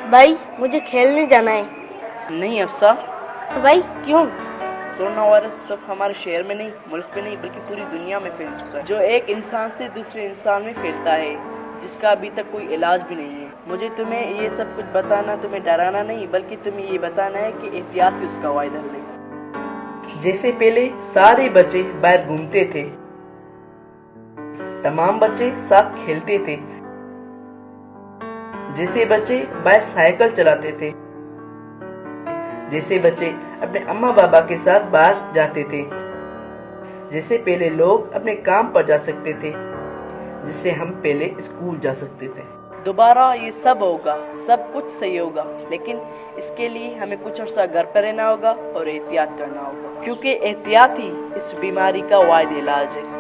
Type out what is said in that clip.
بھائی مجھے کھیلنے جانا ہے۔ نہیں افسا، بھائی کیوں؟ کورونا وائرس صرف ہمارے شہر میں نہیں، ملک میں نہیں بلکہ پوری دنیا میں پھیل چکا ہے، جو ایک انسان سے دوسرے انسان میں پھیلتا ہے، جس کا ابھی تک کوئی علاج بھی نہیں ہے۔ مجھے تمہیں یہ سب کچھ بتانا تمہیں ڈرانا نہیں بلکہ تمہیں یہ بتانا ہے کہ احتیاط ہی اس کا واحد حل ہے۔ جیسے پہلے سارے بچے باہر گھومتے تھے، تمام بچے ساتھ کھیلتے تھے، جیسے بچے باہر سائیکل چلاتے تھے، جیسے بچے اپنے اماں بابا کے ساتھ باہر جاتے تھے، جیسے پہلے لوگ اپنے کام پر جا سکتے تھے، جسے ہم پہلے اسکول جا سکتے تھے۔ دوبارہ یہ سب ہوگا، سب کچھ صحیح ہوگا، لیکن اس کے لیے ہمیں کچھ عرصہ گھر پر رہنا ہوگا اور احتیاط کرنا ہوگا، کیونکہ احتیاط ہی اس بیماری کا واحد علاج ہے۔